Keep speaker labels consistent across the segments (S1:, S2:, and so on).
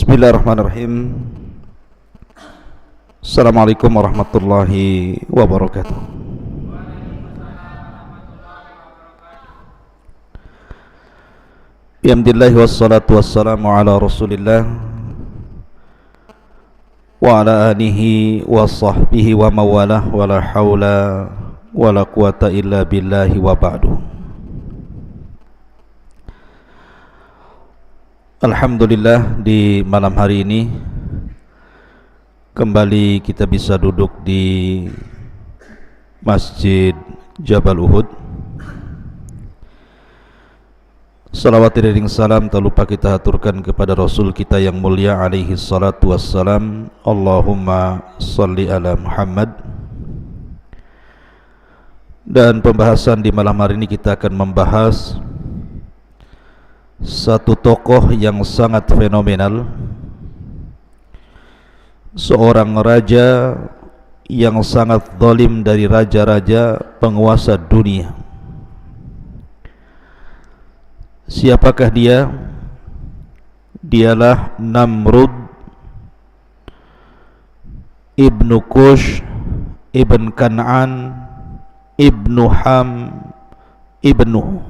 S1: Bismillahirrahmanirrahim. Assalamualaikum warahmatullahi wabarakatuh. Bihamdillahi wassalatu wassalamu ala rasulillah wa ala alihi wa sahbihi wa mawalah wa la hawla wa la quwata illa billahi wa ba'du. Alhamdulillah, di malam hari ini kembali kita bisa duduk di Masjid Jabal Uhud. Salawat dan salam tak lupa kita haturkan kepada Rasul kita yang mulia alaihi salatu wassalam. Allahumma salli ala Muhammad. Dan pembahasan di malam hari ini kita akan membahas satu tokoh yang sangat fenomenal, seorang raja yang sangat zalim dari raja-raja penguasa dunia. Siapakah dia? Dialah Namrud ibnu Kush ibn Kan'an ibnu Ham ibnu,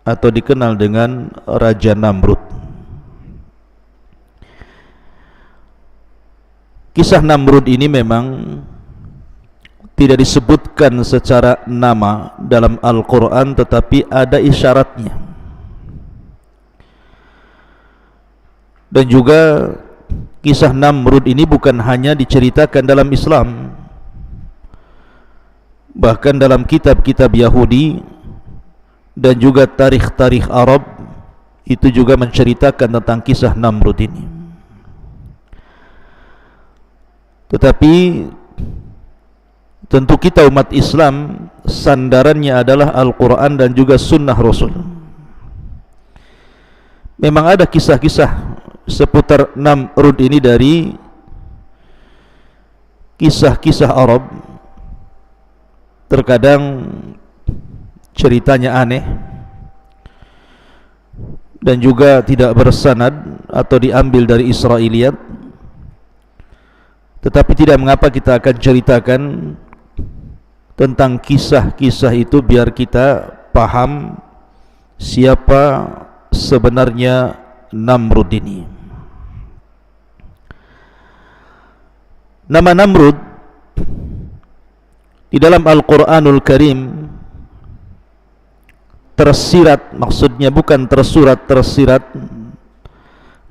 S1: atau dikenal dengan Raja Namrud. Kisah Namrud ini memang tidak disebutkan secara nama dalam Al-Quran, tetapi ada isyaratnya. Dan juga kisah Namrud ini bukan hanya diceritakan dalam Islam, bahkan dalam kitab-kitab Yahudi dan juga tarikh-tarikh Arab itu juga menceritakan tentang kisah Namrud ini. Tetapi tentu kita umat Islam sandarannya adalah Al-Quran dan juga Sunnah Rasul. Memang ada kisah-kisah seputar Namrud ini dari kisah-kisah Arab. Terkadang ceritanya aneh dan juga tidak bersanad atau diambil dari Israiliyat, tetapi tidak mengapa kita akan ceritakan tentang kisah-kisah itu biar kita paham siapa sebenarnya Namrud ini. Nama Namrud di dalam Al-Quranul Karim tersirat, maksudnya bukan tersurat, tersirat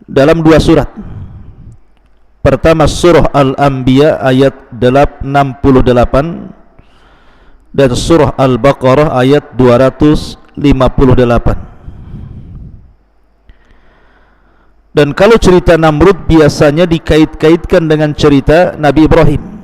S1: dalam dua surat. Pertama surah Al-Anbiya ayat 68 dan surah Al-Baqarah ayat 258. Dan kalau cerita Namrud biasanya dikait-kaitkan dengan cerita Nabi Ibrahim.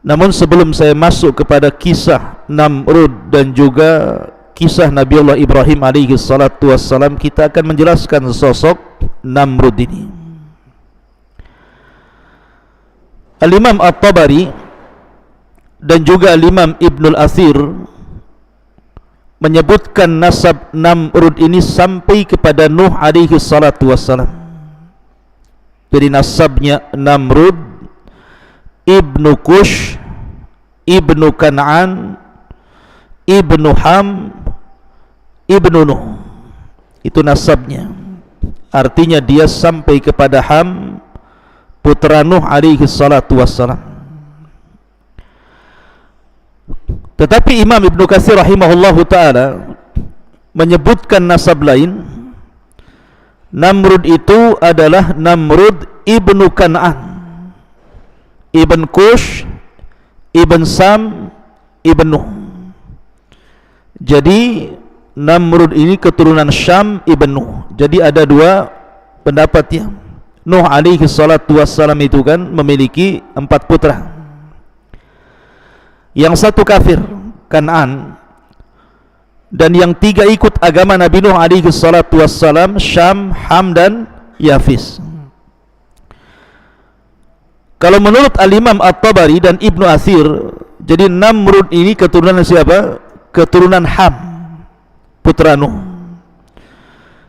S1: Namun sebelum saya masuk kepada kisah Namrud dan juga kisah Nabiullah Ibrahim alaihi salatu wassalam, kita akan menjelaskan sosok Namrud ini. Al-Imam At-Tabari dan juga Al-Imam Ibnul Athir menyebutkan nasab Namrud ini sampai kepada Nuh alaihi salatu wassalam. Jadi nasabnya Namrud ibnu Kush ibnu Kan'an ibnu Ham ibnu Nuh, itu nasabnya. Artinya dia sampai kepada Ham putra Nuh alaihi salatu wassalam. Tetapi Imam Ibnu Katsir rahimahullahu ta'ala menyebutkan nasab lain. Namrud itu adalah Namrud ibnu Kan'an ibn Kush ibn Sam ibn Nuh. Jadi Namrud ini keturunan Syam ibn Nuh. Jadi ada dua pendapat ya. Nuh alaihi salatu wassalam itu kan memiliki 4 putra. Yang satu kafir, Kan'an, dan yang 3 ikut agama Nabi Nuh alaihi salatu wassalam, Syam, Ham dan Yafis. Kalau menurut Al-Imam At-Tabari dan Ibnu Athir, jadi Namrud ini keturunan siapa? Keturunan Ham, putra Nuh.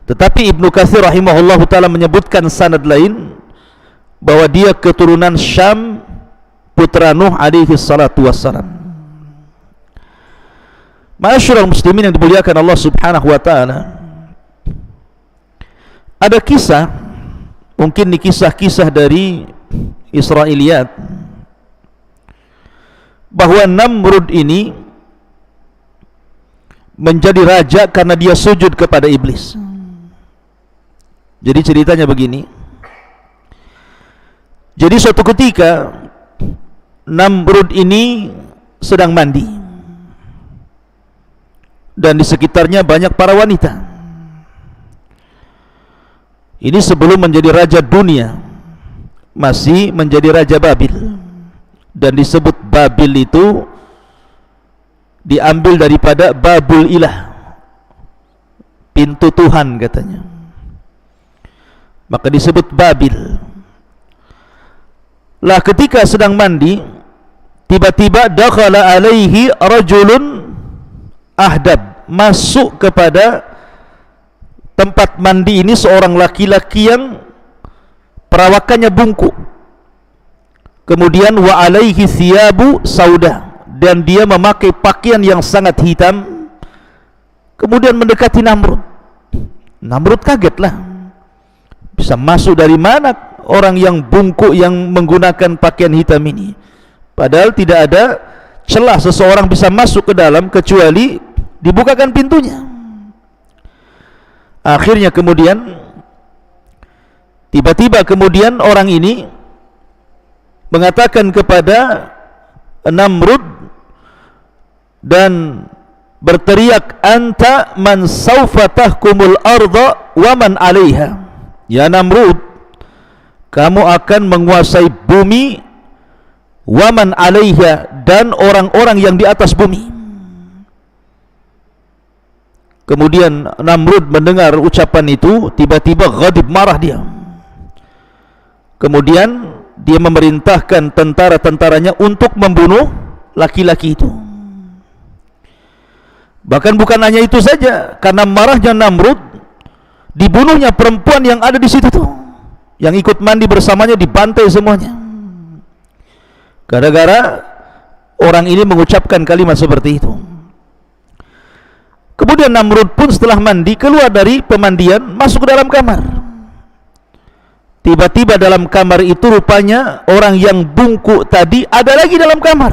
S1: Tetapi Ibnu Katsir rahimahullahu taala menyebutkan sanad lain bahwa dia keturunan Syam, putra Nuh alaihi salatu wassalam. Ma'asyiral muslimin yang dimuliakan Allah Subhanahu wa taala, ada kisah, mungkin ini kisah-kisah dari Israiliyat, bahwa Namrud ini menjadi raja karena dia sujud kepada iblis. Jadi ceritanya begini. Jadi suatu ketika Namrud ini sedang mandi, dan di sekitarnya banyak para wanita. Ini sebelum menjadi raja dunia, masih menjadi raja Babil. Dan disebut Babil itu diambil daripada Babul Ilah, pintu Tuhan katanya, maka disebut Babil. Lah ketika sedang mandi, tiba-tiba dakhala alaihi rajulun ahdab, masuk kepada tempat mandi ini seorang laki-laki yang perawakannya bungkuk. Kemudian wa alaihi thiyabu sauda, dan dia memakai pakaian yang sangat hitam. Kemudian mendekati Namrud. Namrud kagetlah, bisa masuk dari mana orang yang bungkuk yang menggunakan pakaian hitam ini, padahal tidak ada celah seseorang bisa masuk ke dalam kecuali dibukakan pintunya. Akhirnya kemudian tiba-tiba kemudian orang ini mengatakan kepada Namrud dan berteriak, anta man sawfa tahkumul arda wa man 'alaiha. Ya Namrud, kamu akan menguasai bumi, wa man 'alaiha, dan orang-orang yang di atas bumi. Kemudian Namrud mendengar ucapan itu, tiba-tiba ghadib, marah dia. Kemudian dia memerintahkan tentara-tentaranya untuk membunuh laki-laki itu. Bahkan bukan hanya itu saja, karena marahnya Namrud, dibunuhnya perempuan yang ada di situ tuh, yang ikut mandi bersamanya, dibantai semuanya. Gara-gara orang ini mengucapkan kalimat seperti itu. Kemudian Namrud pun setelah mandi keluar dari pemandian, masuk ke dalam kamar. Tiba-tiba dalam kamar itu rupanya orang yang bungkuk tadi ada lagi dalam kamar,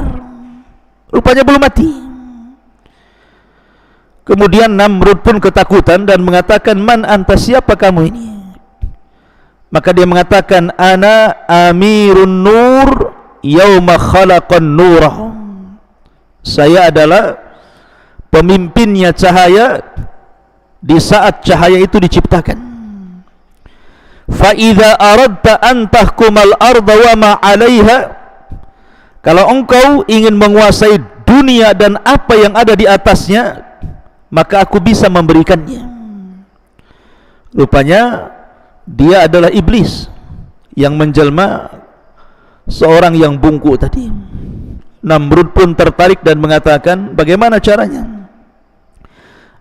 S1: rupanya belum mati. Kemudian Namrud pun ketakutan dan mengatakan, man anta, siapa kamu ini? Maka dia mengatakan, ana amirun nur yauma khalaqan nurah. Saya adalah pemimpinnya cahaya di saat cahaya itu diciptakan. Fa idza aradta an tahkumal arda wa ma 'alaiha, kalau engkau ingin menguasai dunia dan apa yang ada di atasnya, maka aku bisa memberikannya. Rupanya dia adalah iblis yang menjelma seorang yang bungkuk tadi. Namrud pun tertarik dan mengatakan, bagaimana caranya?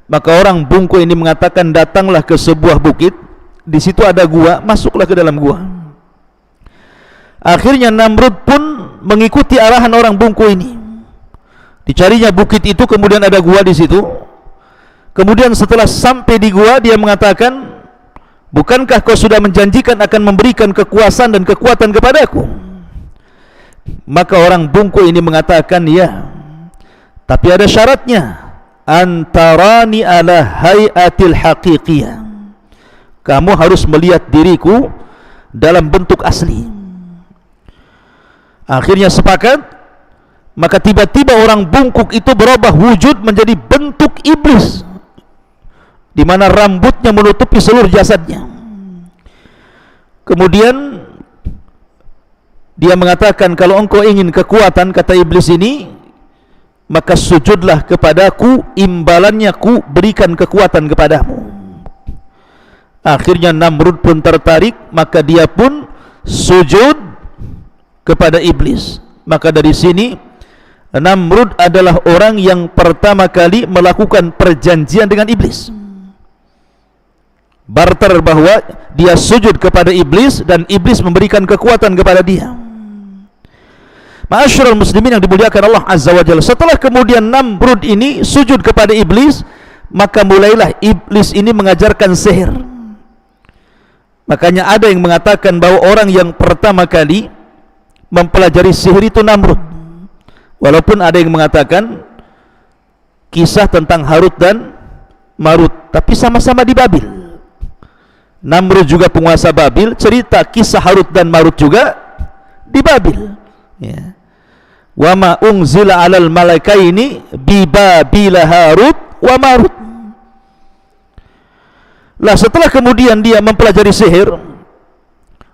S1: Maka orang bungkuk ini mengatakan, datanglah ke sebuah bukit, di situ ada gua, masuklah ke dalam gua. Akhirnya Namrud pun mengikuti arahan orang bungkuk ini. Dicarinya bukit itu, kemudian ada gua di situ. Kemudian setelah sampai di gua, dia mengatakan, bukankah kau sudah menjanjikan akan memberikan kekuasaan dan kekuatan kepadaku? Maka orang bungkuk ini mengatakan, ya, tapi ada syaratnya, antarani ala hayatil haqiqiyah, kamu harus melihat diriku dalam bentuk asli. Akhirnya sepakat. Maka tiba-tiba orang bungkuk itu berubah wujud menjadi bentuk iblis, di mana rambutnya menutupi seluruh jasadnya. Kemudian dia mengatakan, kalau engkau ingin kekuatan, kata iblis ini, maka sujudlah kepadaku, imbalannya ku berikan kekuatan kepadamu. Akhirnya Namrud pun tertarik, maka dia pun sujud kepada iblis. Maka dari sini Namrud adalah orang yang pertama kali melakukan perjanjian dengan iblis. barter bahwa dia sujud kepada iblis dan iblis memberikan kekuatan kepada dia. Ma'asyiral muslimin yang dimuliakan Allah Azza wa Jalla, setelah kemudian Namrud ini sujud kepada iblis, maka mulailah iblis ini mengajarkan sihir. Makanya ada yang mengatakan bahwa orang yang pertama kali mempelajari sihir itu Namrud, walaupun ada yang mengatakan kisah tentang Harut dan Marut, tapi sama-sama di Babil. Namrud juga penguasa Babil, cerita kisah Harut dan Marut juga di Babil, ya. Wa ma unzila 'alal malaikaini bi Babila Harut wa Marut. Lah setelah kemudian dia mempelajari sihir,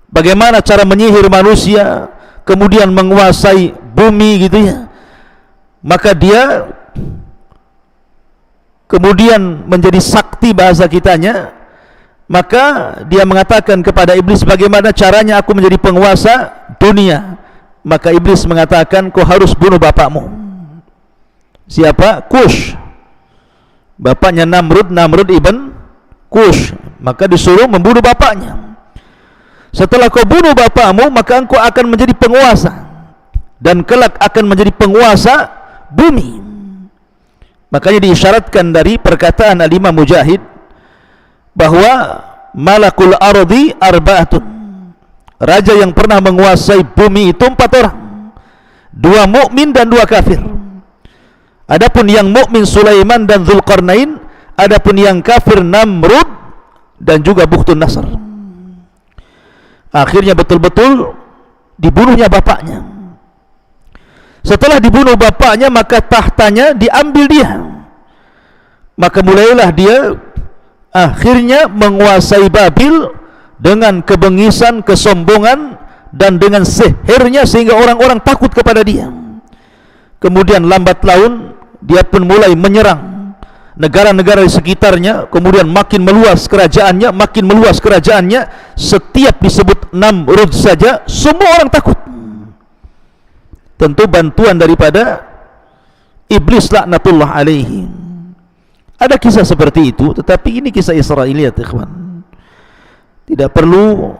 S1: bagaimana cara menyihir manusia, kemudian menguasai bumi gitu ya, maka dia kemudian menjadi sakti bahasa kitanya. Maka dia mengatakan kepada iblis, bagaimana caranya aku menjadi penguasa dunia? Maka iblis mengatakan, kau harus bunuh bapakmu. Siapa? Kush. Bapaknya Namrud, Namrud ibn Kush. Maka disuruh membunuh bapaknya. Setelah kau bunuh bapakmu, maka engkau akan menjadi penguasa, dan kelak akan menjadi penguasa bumi. Makanya diisyaratkan dari perkataan Al-Imam Mujahid bahwa malakul ardi arba'atun, raja yang pernah menguasai bumi itu 4 orang, 2 mukmin dan 2 kafir. Adapun yang mukmin Sulaiman dan Dzulqarnain, adapun yang kafir Namrud dan juga Bukhtun Nasr. Akhirnya betul-betul dibunuhnya bapaknya. Setelah dibunuh bapaknya, maka tahtanya diambil dia. Maka mulailah dia akhirnya menguasai Babil dengan kebengisan, kesombongan, dan dengan sihirnya, sehingga orang-orang takut kepada dia. Kemudian lambat laun dia pun mulai menyerang negara-negara di sekitarnya. Kemudian makin meluas kerajaannya, makin meluas kerajaannya. Setiap disebut Namrud saja, semua orang takut. Tentu bantuan daripada iblis laknatullah alaihi. Ada kisah seperti itu, tetapi ini kisah Israiliyat, ikhwan. Tidak perlu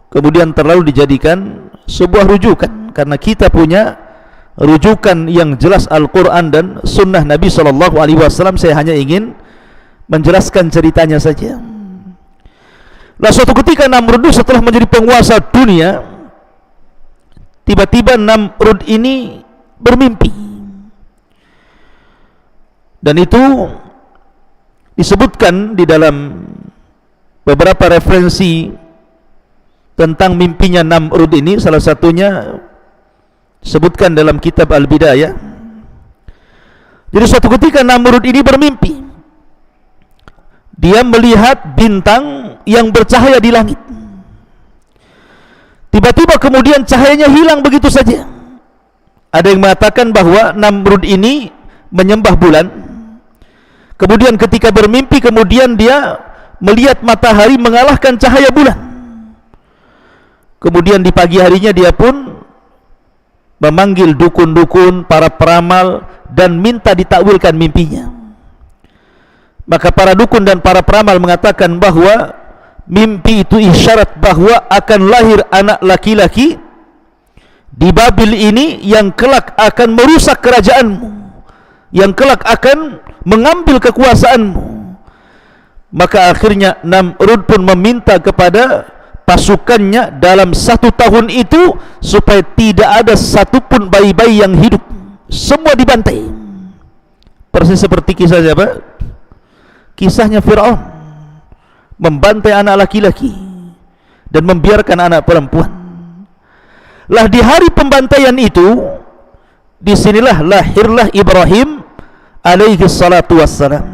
S1: kemudian terlalu dijadikan sebuah rujukan, karena kita punya rujukan yang jelas Al-Quran dan Sunnah Nabi SAW. Saya hanya ingin menjelaskan ceritanya saja. Lah suatu ketika Namrud setelah menjadi penguasa dunia, tiba-tiba Namrud ini bermimpi, dan itu disebutkan di dalam beberapa referensi tentang mimpinya Namrud ini. Salah satunya disebutkan dalam kitab Al-Bidayah. Jadi suatu ketika Namrud ini bermimpi, dia melihat bintang yang bercahaya di langit. Tiba-tiba kemudian cahayanya hilang begitu saja. Ada yang mengatakan bahwa Namrud ini menyembah bulan. Kemudian ketika bermimpi, kemudian dia melihat matahari mengalahkan cahaya bulan. Kemudian di pagi harinya dia pun memanggil dukun-dukun, para peramal, dan minta ditakwilkan mimpinya. Maka para dukun dan para peramal mengatakan bahwa mimpi itu isyarat bahwa akan lahir anak laki-laki di Babil ini yang kelak akan merusak kerajaanmu, yang kelak akan mengambil kekuasaanmu. Maka akhirnya Namrud pun meminta kepada pasukannya dalam 1 tahun itu supaya tidak ada satupun bayi-bayi yang hidup, semua dibantai. Persis seperti kisah siapa? Kisahnya Fir'aun, membantai anak laki-laki dan membiarkan anak perempuan. Lah di hari pembantaian itu, disinilah lahirlah Ibrahim alaihi salatu wassalam.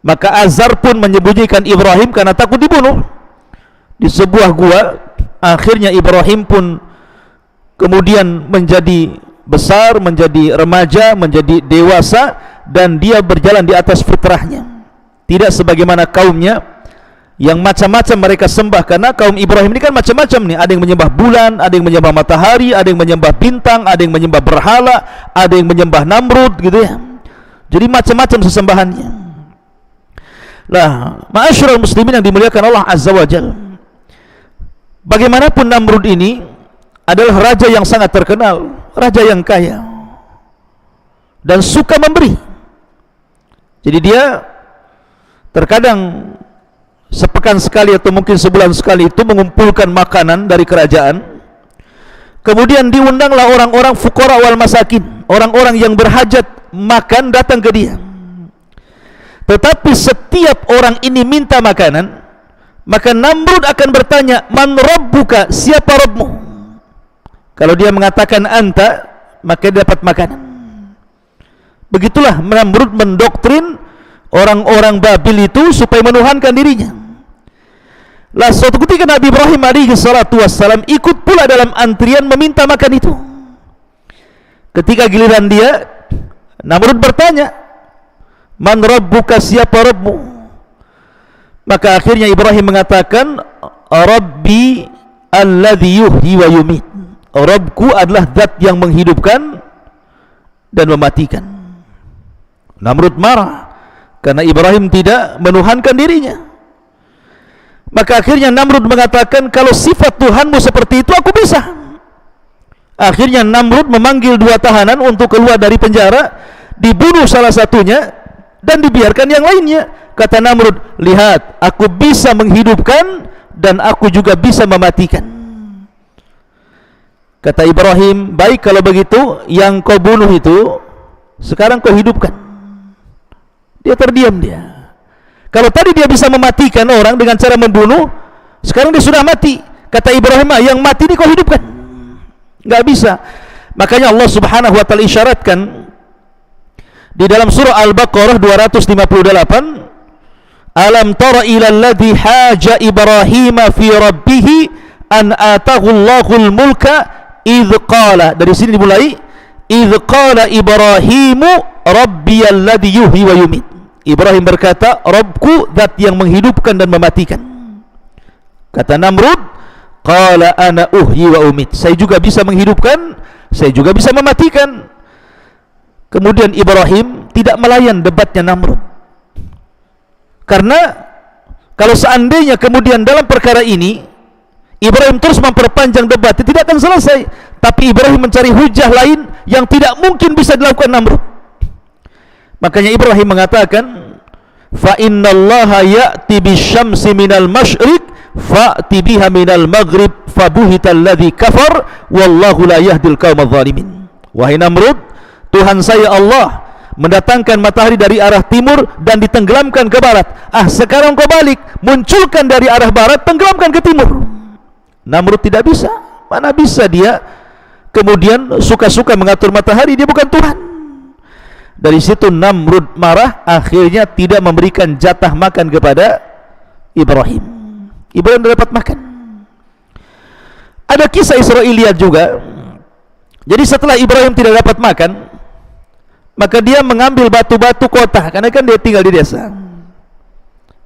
S1: Maka Azar pun menyembunyikan Ibrahim karena takut dibunuh di sebuah gua. Akhirnya Ibrahim pun kemudian menjadi besar, menjadi remaja, menjadi dewasa, dan dia berjalan di atas fitrahnya, tidak sebagaimana kaumnya yang macam-macam mereka sembah. Karena kaum Ibrahim ini kan macam-macam nih, ada yang menyembah bulan, ada yang menyembah matahari, ada yang menyembah bintang, ada yang menyembah berhala, ada yang menyembah Namrud gitu ya. Jadi macam-macam sesembahannya. Lah, ma'asyiral muslimin yang dimuliakan Allah Azza wa Jalla, bagaimanapun Namrud ini adalah raja yang sangat terkenal, raja yang kaya dan suka memberi. Jadi dia terkadang sepekan sekali atau mungkin sebulan sekali itu mengumpulkan makanan dari kerajaan. Kemudian diundanglah orang-orang fuqara wal masakin, orang-orang yang berhajat makan datang ke dia. Tetapi setiap orang ini minta makanan, maka Namrud akan bertanya, man rabbuka, siapa Rabbmu? Kalau dia mengatakan anta, maka dia dapat makanan. Begitulah Namrud mendoktrin orang-orang Babil itu supaya menuhankan dirinya. Lah suatu ketika Nabi Ibrahim alaihi salatu wassalam ikut pula dalam antrian meminta makan itu. Ketika giliran dia, Namrud bertanya, man rabbuka, siapa Rabbmu? Maka akhirnya Ibrahim mengatakan, Rabbi alladhi yuhyi wa yumit. Rabbku adalah zat yang menghidupkan dan mematikan. Namrud marah karena Ibrahim tidak menuhankan dirinya. Maka akhirnya Namrud mengatakan, kalau sifat Tuhanmu seperti itu, aku bisa. Akhirnya Namrud memanggil dua tahanan untuk keluar dari penjara, dibunuh salah satunya dan dibiarkan yang lainnya. Kata Namrud, lihat, aku bisa menghidupkan dan aku juga bisa mematikan. Kata Ibrahim, baik kalau begitu, yang kau bunuh itu sekarang kau hidupkan. Dia terdiam dia. Kalau tadi dia bisa mematikan orang dengan cara membunuh, sekarang dia sudah mati. Kata Ibrahim, yang mati ini kau hidupkan. Enggak bisa. Makanya Allah Subhanahu wa taala isyaratkan di dalam surah Al-Baqarah 258, alam tara ilal ladzi haja Ibrahim fi rabbih an atahu Allahul mulka idh qala. Dari sini dimulai, idh qala Ibrahimu rabbiyal ladzi yuhyi wa yumit. Ibrahim berkata, Rabbku zat yang menghidupkan dan mematikan. Kata Namrud, qala ana uhyi wa umit, saya juga bisa menghidupkan, saya juga bisa mematikan. Kemudian Ibrahim tidak melayan debatnya Namrud, karena kalau seandainya kemudian dalam perkara ini Ibrahim terus memperpanjang debat, tidak akan selesai. Tapi Ibrahim mencari hujah lain yang tidak mungkin bisa dilakukan Namrud. Makanya Ibrahim mengatakan, fa innallaha ya'ti bisyamsi minal masyriq fa'ti biha minal maghrib fabuhital ladzi kafar wallahu la yahdil qaumadz zalimin. Wahai Namrud, Tuhan saya Allah mendatangkan matahari dari arah timur dan ditenggelamkan ke barat. Sekarang kau balik, munculkan dari arah barat, tenggelamkan ke timur. Namrud tidak bisa. Mana bisa dia kemudian suka-suka mengatur matahari, dia bukan Tuhan. Dari situ Namrud marah, akhirnya tidak memberikan jatah makan kepada Ibrahim. Ibrahim tidak dapat makan. Ada kisah Israiliyat juga. Jadi setelah Ibrahim tidak dapat makan, maka dia mengambil batu-batu kota, karena kan dia tinggal di desa.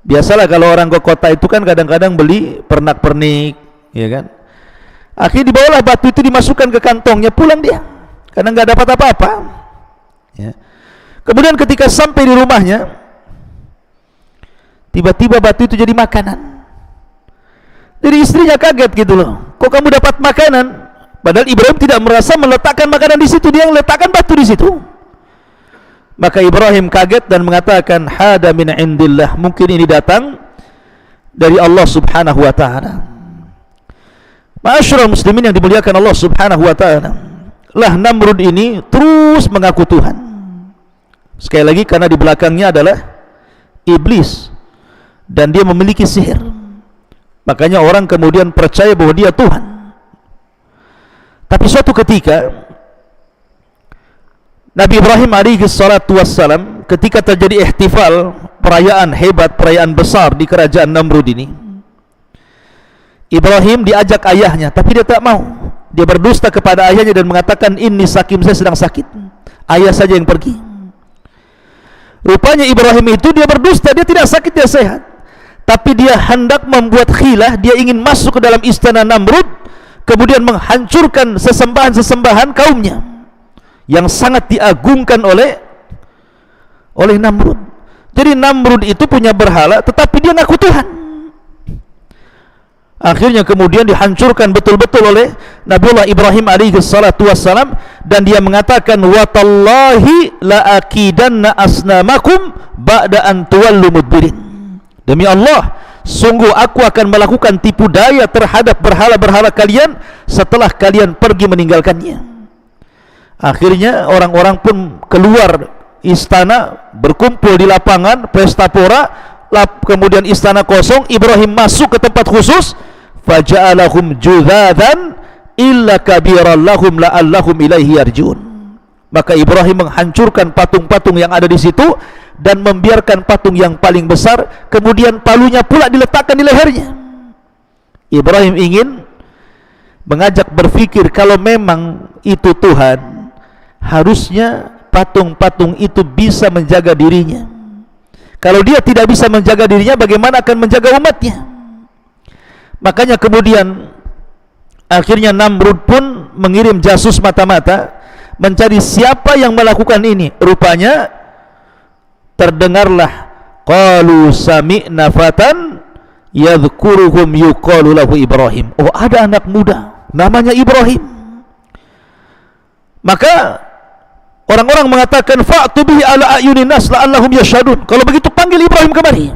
S1: Biasalah kalau orang ke kota itu kan kadang-kadang beli pernak-pernik, ya kan. Akhirnya dibawalah batu itu, dimasukkan ke kantongnya, pulang dia karena nggak dapat apa-apa, ya. Kemudian ketika sampai di rumahnya, tiba-tiba batu itu jadi makanan. Jadi istrinya kaget gitu loh, kok kamu dapat makanan? Padahal Ibrahim tidak merasa meletakkan makanan di situ, dia yang letakkan batu di situ. Maka Ibrahim kaget dan mengatakan, hada min indillah, mungkin ini datang dari Allah Subhanahu wa taala. Ma'asyiral muslimin yang dimuliakan Allah Subhanahu wa taala, lah Namrud ini terus mengaku Tuhan. Sekali lagi, karena di belakangnya adalah iblis dan dia memiliki sihir. Makanya orang kemudian percaya bahwa dia Tuhan. Tapi suatu ketika Nabi Ibrahim alaihi salatu wassalam, ketika terjadi ihtifal, perayaan hebat, perayaan besar di kerajaan Namrud ini, Ibrahim diajak ayahnya, tapi dia tak mau. Dia berdusta kepada ayahnya dan mengatakan, inni sakim, saya sedang sakit, ayah saja yang pergi. Rupanya Ibrahim itu dia berdusta, dia tidak sakit, dia sehat. Tapi dia hendak membuat khilah, dia ingin masuk ke dalam istana Namrud, kemudian menghancurkan sesembahan-sesembahan kaumnya yang sangat diagungkan oleh Namrud. Jadi Namrud itu punya berhala, tetapi dia ngaku Tuhan. Akhirnya kemudian dihancurkan betul-betul oleh Nabiullah Ibrahim alaihi salatu wassalam, dan dia mengatakan, wa tallahi la akidanna asnamakum ba'da an tuwallu mudbirin. Demi Allah, sungguh aku akan melakukan tipu daya terhadap berhala-berhala kalian setelah kalian pergi meninggalkannya. Akhirnya orang-orang pun keluar istana, berkumpul di lapangan pesta pora, kemudian istana kosong. Ibrahim masuk ke tempat khusus, faja'alahum judzadan illa kabiran lahum la'allahum ilaihi yarji'un. Maka Ibrahim menghancurkan patung-patung yang ada di situ dan membiarkan patung yang paling besar, kemudian palunya pula diletakkan di lehernya. Ibrahim ingin mengajak berpikir, kalau memang itu Tuhan, harusnya patung-patung itu bisa menjaga dirinya. Kalau dia tidak bisa menjaga dirinya, bagaimana akan menjaga umatnya? Makanya kemudian akhirnya Namrud pun mengirim jasus mata-mata mencari siapa yang melakukan ini. Rupanya terdengarlah, qalu sami'na fatan yadhkuruhum yuqalu lahu Ibrahim. Oh, ada anak muda namanya Ibrahim. Maka orang-orang mengatakan, fa'tu bihi ala ayunin nas la'allahum yashhadun. Kalau begitu panggil Ibrahim kemari.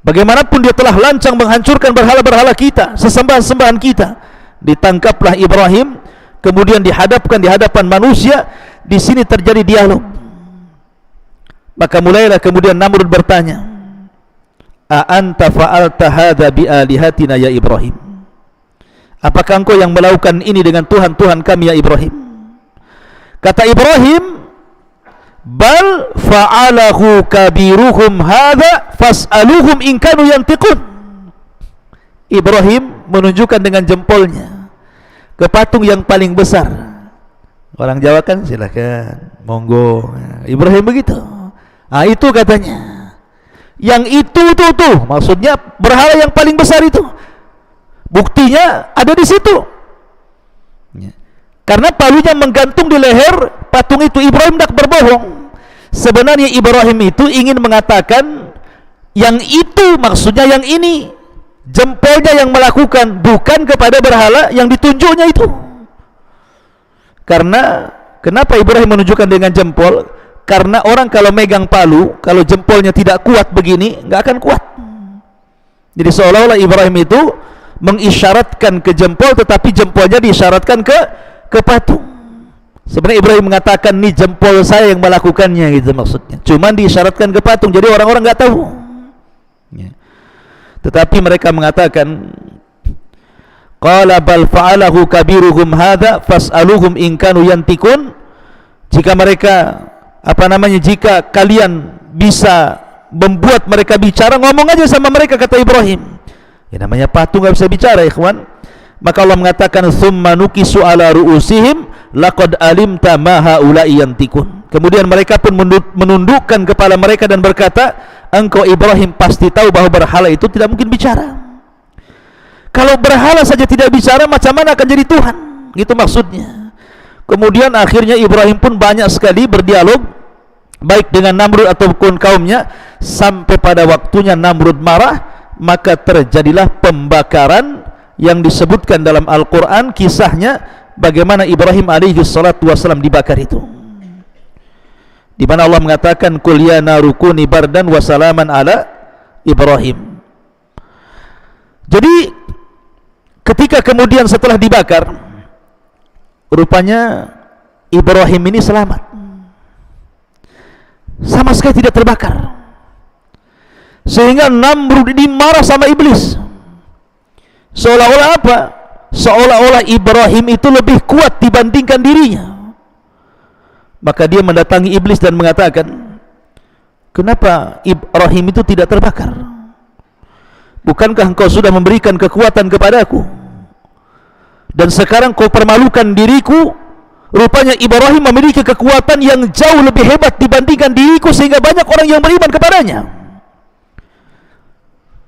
S1: Bagaimanapun dia telah lancang menghancurkan berhala-berhala kita, sesembahan-sembahan kita. Ditangkaplah Ibrahim, kemudian dihadapkan di hadapan manusia. Di sini terjadi dialog. Maka mulailah kemudian Namrud bertanya, a anta fa'alta hadza bi alihatina ya Ibrahim? Apakah engkau yang melakukan ini dengan Tuhan-Tuhan kami ya Ibrahim? Kata Ibrahim, bal fa'alahu kabiruhum hadza fas'aluhum in kanu yantiqun. Ibrahim menunjukkan dengan jempolnya ke patung yang paling besar. Orang Jawa kan silakan, monggo. Ibrahim begitu. Ah, itu katanya. Yang itu tuh, maksudnya berhala yang paling besar itu. Buktinya ada di situ. Karena palunya menggantung di leher patung itu. Ibrahim tidak berbohong. Sebenarnya Ibrahim itu ingin mengatakan yang itu, maksudnya yang ini. Jempolnya yang melakukan, bukan kepada berhala yang ditunjuknya itu. Karena kenapa Ibrahim menunjukkan dengan jempol? Karena orang kalau megang palu, kalau jempolnya tidak kuat begini, nggak akan kuat. Jadi seolah-olah Ibrahim itu mengisyaratkan ke jempol, tetapi jempolnya diisyaratkan ke patung. Sebenarnya Ibrahim mengatakan, ini jempol saya yang melakukannya, gitu maksudnya. Cuman diisyaratkan ke patung, jadi orang-orang nggak tahu. Ya. Tetapi mereka mengatakan, qala bal fa'alahu kabiruhum hadza fas'aluhum in kanu yantikun. Jika mereka jika kalian bisa membuat mereka bicara, ngomong aja sama mereka, kata Ibrahim. Ya, namanya patung nggak bisa bicara, ikhwan. Maka Allah mengatakan, tsumma nukisu ala ru'usihim laqad alimta ma haula'i yantikun. Kemudian mereka pun menundukkan kepala mereka dan berkata, engkau Ibrahim pasti tahu bahwa berhala itu tidak mungkin bicara. Kalau berhala saja tidak bicara, macam mana akan jadi Tuhan? Gitu maksudnya. Kemudian akhirnya Ibrahim pun banyak sekali berdialog, baik dengan Namrud ataupun kaumnya, sampai pada waktunya Namrud marah, maka terjadilah pembakaran yang disebutkan dalam Al-Quran. Kisahnya bagaimana Ibrahim alaihi salatu wassalam dibakar itu, di mana Allah mengatakan, qul ya naru kuni bardan wa salaman ala Ibrahim. Jadi ketika kemudian setelah dibakar, rupanya Ibrahim ini selamat, sama sekali tidak terbakar. Sehingga Namrud ini marah sama iblis. Seolah-olah apa? Seolah-olah Ibrahim itu lebih kuat dibandingkan dirinya. Maka dia mendatangi iblis dan mengatakan, kenapa Ibrahim itu tidak terbakar? Bukankah engkau sudah memberikan kekuatan kepadaku? Dan sekarang kau permalukan diriku. Rupanya Ibrahim memiliki kekuatan yang jauh lebih hebat dibandingkan diriku, sehingga banyak orang yang beriman kepadanya.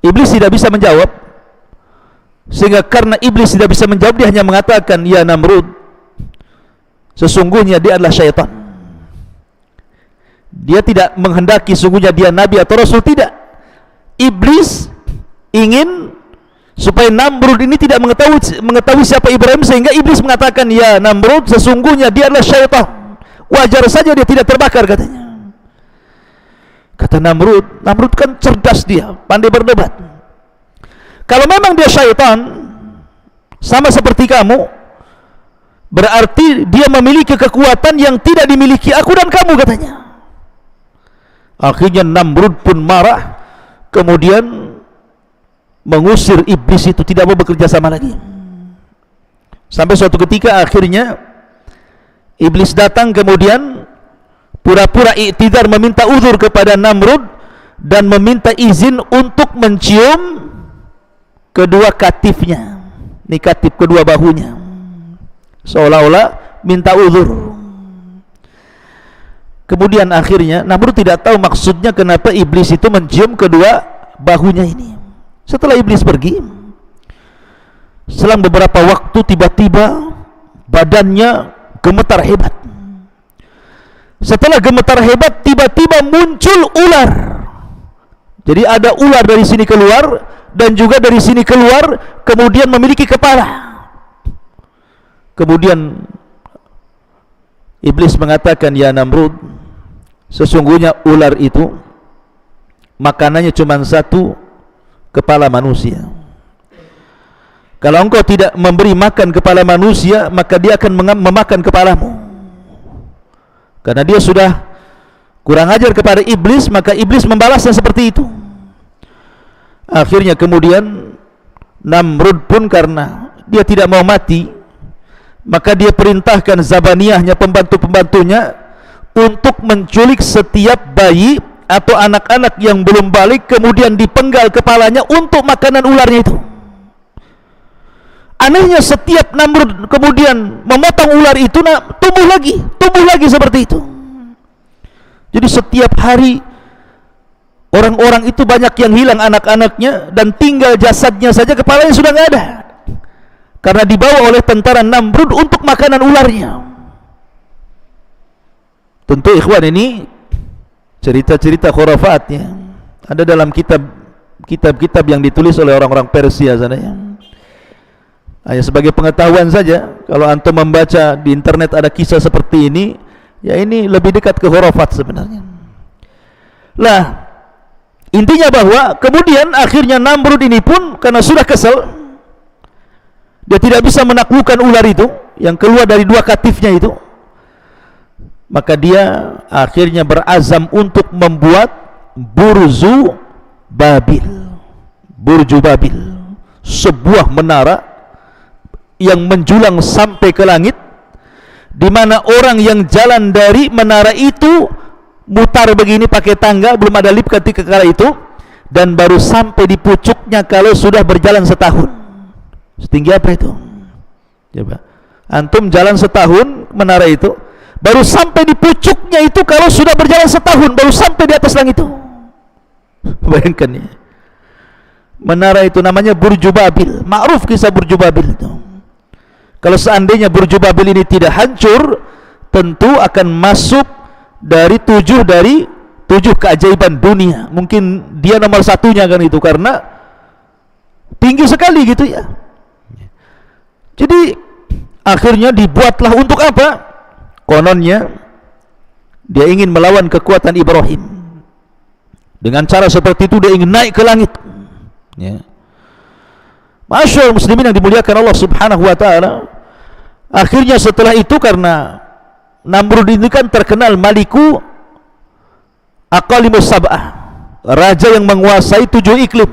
S1: Iblis tidak bisa menjawab. Sehingga karena iblis tidak bisa menjawab, dia hanya mengatakan, ya Namrud, sesungguhnya dia adalah syaitan. Dia tidak menghendaki sungguhnya dia nabi atau rasul, tidak. Iblis ingin supaya Namrud ini tidak mengetahui siapa Ibrahim, sehingga iblis mengatakan, ya Namrud, sesungguhnya dia adalah syaitan, wajar saja dia tidak terbakar, katanya. Kata Namrud kan cerdas, dia pandai berdebat. Kalau memang dia syaitan sama seperti kamu, berarti dia memiliki kekuatan yang tidak dimiliki aku dan kamu, katanya. Akhirnya Namrud pun marah, kemudian mengusir iblis itu, tidak mau bekerja sama lagi. Sampai suatu ketika akhirnya iblis datang, kemudian pura-pura i'tidar, meminta uzur kepada Namrud dan meminta izin untuk mencium kedua katifnya, ini katif kedua bahunya, seolah-olah minta uzur. Kemudian akhirnya Namrud tidak tahu maksudnya kenapa iblis itu mencium kedua bahunya ini. Setelah iblis pergi, selang beberapa waktu tiba-tiba badannya gemetar hebat. Setelah gemetar hebat, tiba-tiba muncul ular. Jadi ada ular dari sini keluar dan juga dari sini keluar, kemudian memiliki kepala. Kemudian iblis mengatakan, ya Namrud, sesungguhnya ular itu makanannya cuma satu, kepala manusia. Kalau engkau tidak memberi makan kepala manusia, maka dia akan memakan kepalamu. Karena dia sudah kurang ajar kepada iblis, maka iblis membalasnya seperti itu. Akhirnya kemudian Namrud pun karena dia tidak mau mati, maka dia perintahkan Zabaniyahnya, pembantu-pembantunya, untuk menculik setiap bayi atau anak-anak yang belum balik, kemudian dipenggal kepalanya untuk makanan ularnya itu. Anehnya, setiap Namrud kemudian memotong ular itu, tumbuh lagi seperti itu. Jadi setiap hari orang-orang itu banyak yang hilang anak-anaknya, dan tinggal jasadnya saja, kepalanya sudah nggak ada, karena dibawa oleh tentara Namrud untuk makanan ularnya. Tentu ikhwan, ini cerita-cerita khurafatnya ada dalam kitab-kitab yang ditulis oleh orang-orang Persia sana ya. Hanya sebagai pengetahuan saja, kalau antum membaca di internet ada kisah seperti ini, ya ini lebih dekat ke khurafat sebenarnya. Lah, intinya bahwa kemudian akhirnya Namrud ini pun karena sudah kesal, dia tidak bisa menaklukkan ular itu yang keluar dari dua katifnya itu, maka dia akhirnya berazam untuk membuat Burju Babil, sebuah menara yang menjulang sampai ke langit, di mana orang yang jalan dari menara itu mutar begini pakai tangga, belum ada lift ketika kala itu, dan baru sampai di pucuknya kalau sudah berjalan setahun. Setinggi apa itu? Coba antum jalan setahun menara itu, baru sampai di pucuknya itu kalau sudah berjalan setahun, baru sampai di atas langit itu. Bayangkan ya, menara itu namanya Burju Babil. Ma'ruf kisah Burju Babil itu. Kalau seandainya Burju Babil ini tidak hancur, tentu akan masuk dari tujuh keajaiban dunia. Mungkin dia nomor satunya kan itu, karena tinggi sekali gitu ya. Jadi akhirnya dibuatlah untuk apa? Kononnya dia ingin melawan kekuatan Ibrahim. Dengan cara seperti itu dia ingin naik ke langit ya. Masyaallah muslimin yang dimuliakan Allah subhanahu wa ta'ala. Akhirnya setelah itu, karena Namrud ini kan terkenal Maliku Aqalimus Sab'ah, raja yang menguasai 7 iklim.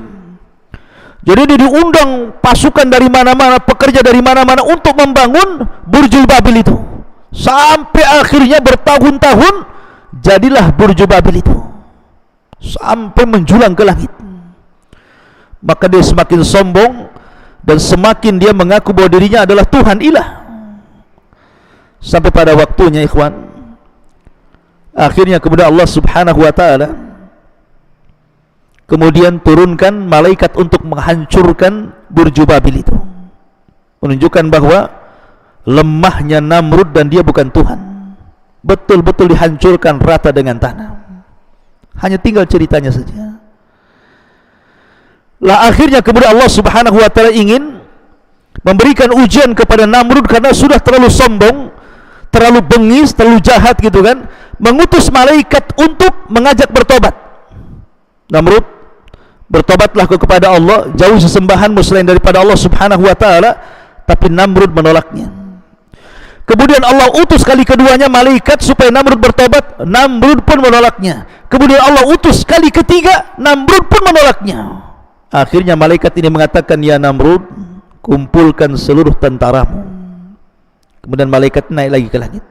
S1: Jadi dia diundang pasukan dari mana-mana, pekerja dari mana-mana untuk membangun Burju Babil itu. Sampai akhirnya bertahun-tahun jadilah Burju Babil itu, sampai menjulang ke langit. Maka dia semakin sombong dan semakin dia mengaku bahwa dirinya adalah Tuhan ilah. Sampai pada waktunya ikhwan, akhirnya kemudian Allah subhanahu wa ta'ala kemudian turunkan malaikat untuk menghancurkan Burju Babil itu, menunjukkan bahwa lemahnya Namrud dan dia bukan Tuhan. betul-betul dihancurkan rata dengan tanah. Hanya tinggal ceritanya saja. Lah akhirnya kemudian Allah Subhanahu wa taala ingin memberikan ujian kepada Namrud karena sudah terlalu sombong, terlalu bengis, terlalu jahat gitu kan, mengutus malaikat untuk mengajak bertobat. Namrud, bertobatlah kepada Allah, jauh sesembahanmu selain daripada Allah Subhanahu wa taala. Tapi Namrud menolaknya. Kemudian Allah utus kali keduanya malaikat supaya Namrud bertobat, Namrud pun menolaknya. Kemudian Allah utus kali ketiga, Namrud pun menolaknya. Akhirnya malaikat ini mengatakan, ya Namrud, kumpulkan seluruh tentaramu. Kemudian malaikat naik lagi ke langit.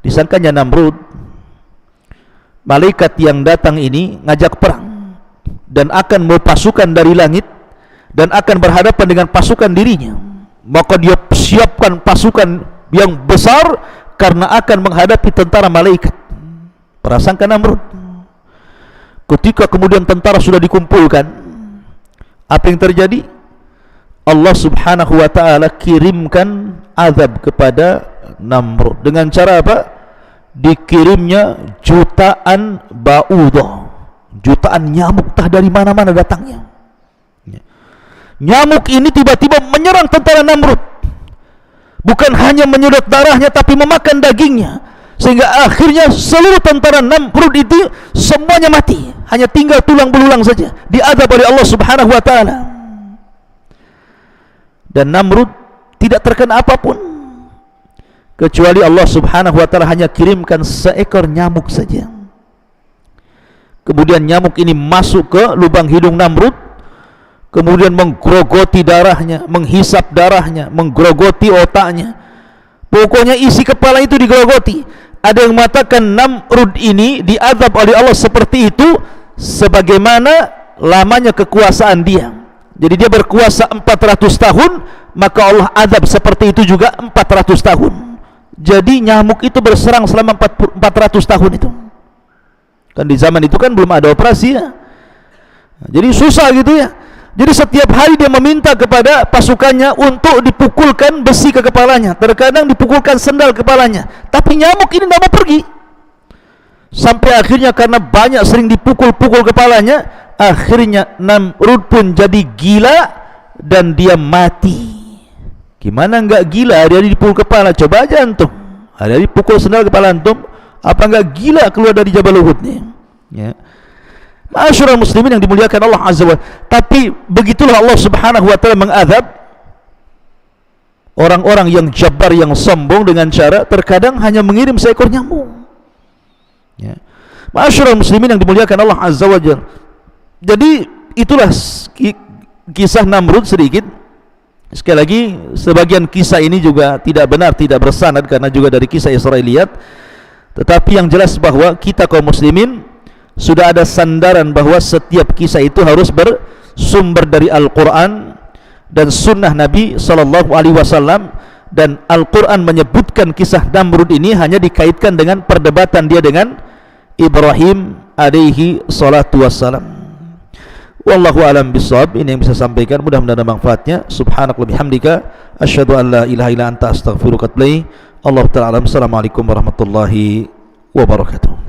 S1: Disangkanya Namrud, malaikat yang datang ini ngajak perang dan akan mau pasukan dari langit dan akan berhadapan dengan pasukan dirinya. Maka dia siapkan pasukan yang besar karena akan menghadapi tentara malaikat. Prasangka Namrud. Ketika kemudian tentara sudah dikumpulkan, apa yang terjadi? Allah Subhanahu wa taala kirimkan azab kepada Namrud. Dengan cara apa? Dikirimnya jutaan ba'udah, jutaan nyamuk tah dari mana-mana datangnya. Nyamuk ini tiba-tiba menyerang tentara Namrud. Bukan hanya menyedot darahnya, tapi memakan dagingnya, sehingga akhirnya seluruh tentara Namrud itu semuanya mati. Hanya tinggal tulang belulang saja, diazab oleh Allah Subhanahu wa taala. Dan Namrud tidak terkena apapun, kecuali Allah Subhanahu wa taala hanya kirimkan seekor nyamuk saja. Kemudian nyamuk ini masuk ke lubang hidung Namrud, kemudian menggerogoti darahnya, menghisap darahnya, menggerogoti otaknya. Pokoknya isi kepala itu digerogoti. Ada yang mengatakan Namrud ini diazab oleh Allah seperti itu sebagaimana lamanya kekuasaan dia. Jadi dia berkuasa 400 tahun, maka Allah azab seperti itu juga 400 tahun. Jadi nyamuk itu berserang selama 400 tahun itu. Kan di zaman itu kan belum ada operasi ya. Jadi susah gitu ya. Jadi setiap hari dia meminta kepada pasukannya untuk dipukulkan besi ke kepalanya. Terkadang dipukulkan sendal kepalanya. Tapi nyamuk ini tidak mau pergi. Sampai akhirnya karena banyak sering dipukul-pukul kepalanya, akhirnya Namrud pun jadi gila dan dia mati. Gimana enggak gila? Hari-hari dipukul kepala. Coba aja antum. Hari-hari dipukul sendal kepala antum. Apa enggak gila keluar dari Jabal Uhud nih? Ya. Ma'asyiral muslimin yang dimuliakan Allah Azza wa Jalla. Tapi begitulah Allah Subhanahu wa taala mengazab orang-orang yang jabbar, yang sombong dengan cara terkadang hanya mengirim seekor nyamuk. Ya. Ma'asyiral muslimin yang dimuliakan Allah Azza wa Jalla. Jadi itulah kisah Namrud sedikit. Sekali lagi, sebagian kisah ini juga tidak benar, tidak bersanad karena juga dari kisah Israiliyat. Tetapi yang jelas bahwa kita kaum muslimin sudah ada sandaran bahwa setiap kisah itu harus bersumber dari Al-Quran dan sunnah Nabi SAW. Dan Al-Quran menyebutkan kisah Namrud ini hanya dikaitkan dengan perdebatan dia dengan Ibrahim alaihi salatu wassalam. Wallahu alam bisawab. Ini yang bisa sampaikan, mudah-mudahan ada manfaatnya. Subhanakallahumma bihamdika asyhadu an la ilaha illa anta astaghfiruka wa atubu ilaik. Allah ta'ala alam. Assalamualaikum warahmatullahi wabarakatuh.